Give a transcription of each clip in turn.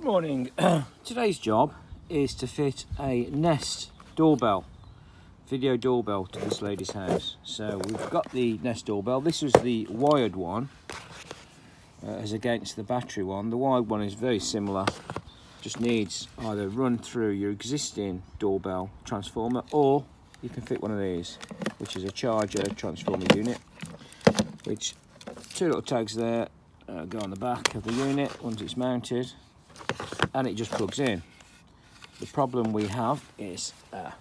Good morning. Today's job is to fit a Nest doorbell, video doorbell to this lady's house. So we've got the Nest doorbell. This is the wired one as against the battery one. The wired one is very similar, just needs either run through your existing doorbell transformer, or you can fit one of these, which is a charger transformer unit, which two little tags there go on the back of the unit once it's mounted, and it just plugs in. The problem we have is the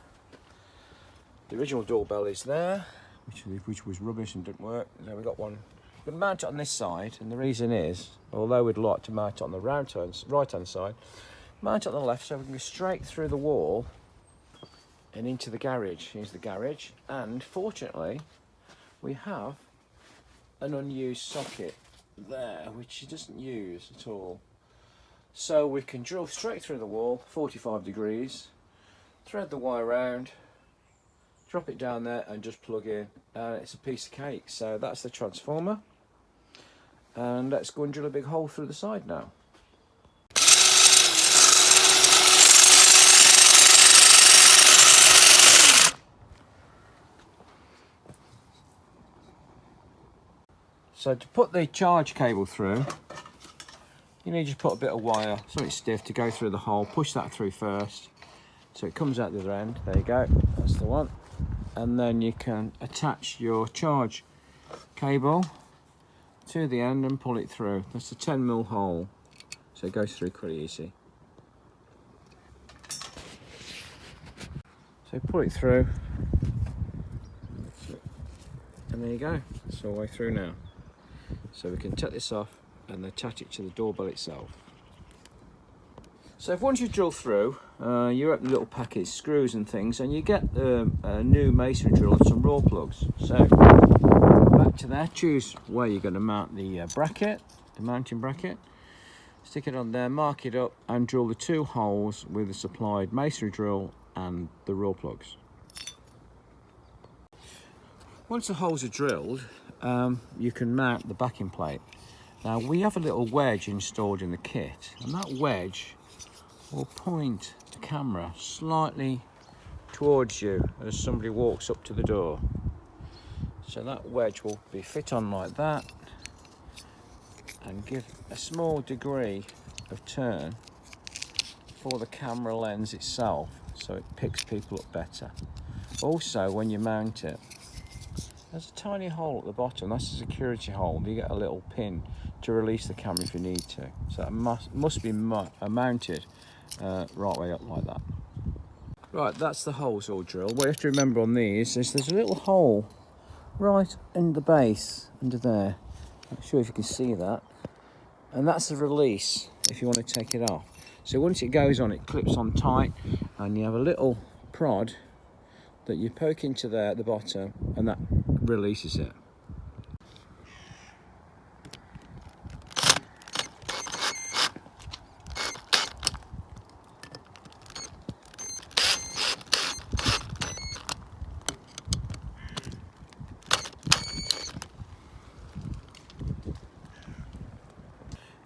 original doorbell is there, which was rubbish and didn't work. So we got one. We can mount it on this side, and the reason is, although we'd like to mount it on the right-hand side, mount it on the left so we can go straight through the wall and into the garage. Here's the garage, and fortunately we have an unused socket there which he doesn't use at all. So we can drill straight through the wall, 45 degrees, thread the wire around, drop it down there and just plug in, and it's a piece of cake. So that's the transformer, and let's go and drill a big hole through the side now. So to put the charge cable through, you need to put a bit of wire, something stiff, to go through the hole. Push that through first, so it comes out the other end. There you go, that's the one. And then you can attach your charge cable to the end and pull it through. That's a 10mm hole, so it goes through pretty easy. So pull it through, and there you go, it's all the way through now. So we can take this off and attach it to the doorbell itself. So if once you drill through, you open the little package, screws and things, and you get a new masonry drill and some raw plugs. So back to there, choose where you're going to mount the bracket, the mounting bracket. Stick it on there, mark it up, and drill the two holes with the supplied masonry drill and the raw plugs. Once the holes are drilled, you can mount the backing plate. Now we have a little wedge installed in the kit, and that wedge will point the camera slightly towards you as somebody walks up to the door. So that wedge will be fit on like that and give a small degree of turn for the camera lens itself, so it picks people up better. Also, when you mount it, there's a tiny hole at the bottom. That's a security hole. You get a little pin to release the camera if you need to. So it must be mounted right way up like that. Right, that's the holes all drilled. What you have to remember on these is there's a little hole right in the base under there. I'm not sure if you can see that. And that's the release if you want to take it off. So once it goes on, it clips on tight, and you have a little prod that you poke into there at the bottom, and that releases it.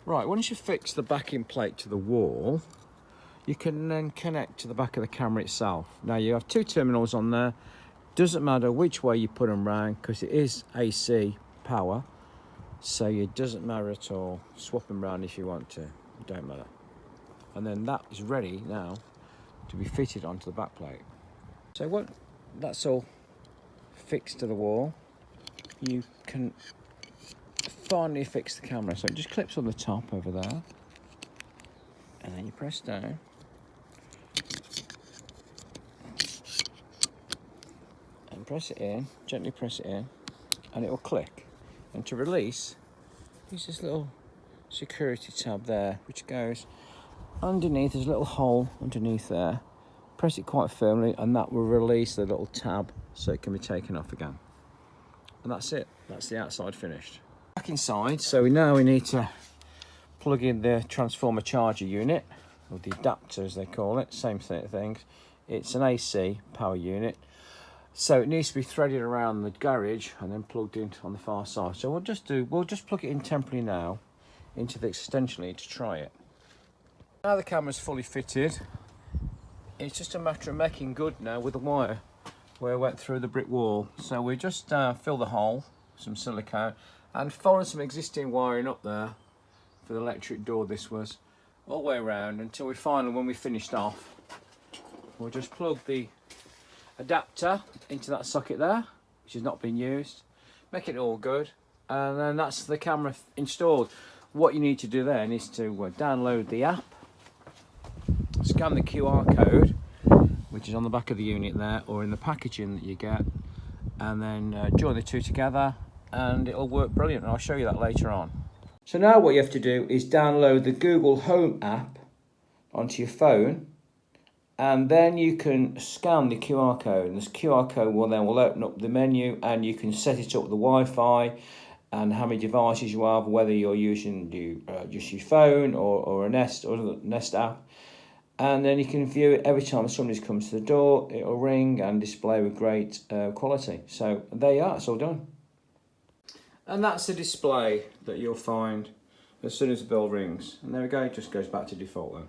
Right, once you fix the backing plate to the wall, you can then connect to the back of the camera itself. Now you have two terminals on there. Doesn't matter which way you put them round, because it is AC power, so it doesn't matter at all. Swap them round if you want to, it don't matter. And then that is ready now to be fitted onto the back plate. So when that's all fixed to the wall, you can finally fix the camera. So it just clips on the top over there, and then you press down, and press it in, gently press it in, and it will click. And to release, use this little security tab there, which goes underneath. There's a little hole underneath there. Press it quite firmly, and that will release the little tab so it can be taken off again. And that's it, that's the outside finished. Back inside, so we need to plug in the transformer charger unit, or the adapter as they call it, same thing. It's an AC power unit, so it needs to be threaded around the garage and then plugged in on the far side. So we'll just plug it in temporarily now into the extension lead to try it. Now the camera's fully fitted, it's just a matter of making good now with the wire where it went through the brick wall. So we just fill the hole, some silicone, and follow some existing wiring up there for the electric door. This was all the way around until we finally, when we finished off, we'll just plug the adapter into that socket there, which has not been used, make it all good, and then that's the camera installed. What you need to do then is to download the app, scan the QR code, which is on the back of the unit there, or in the packaging that you get, and then join the two together, and it'll work brilliant. And I'll show you that later on. So now what you have to do is download the Google Home app onto your phone, and then you can scan the QR code, and this QR code will open up the menu, and you can set it up with the Wi-Fi and how many devices you have, whether you're using just your phone or a Nest or the Nest app. And then you can view it every time somebody comes to the door. It'll ring and display with great quality. So there you are, it's all done. And that's the display that you'll find as soon as the bell rings. And there we go, it just goes back to default then.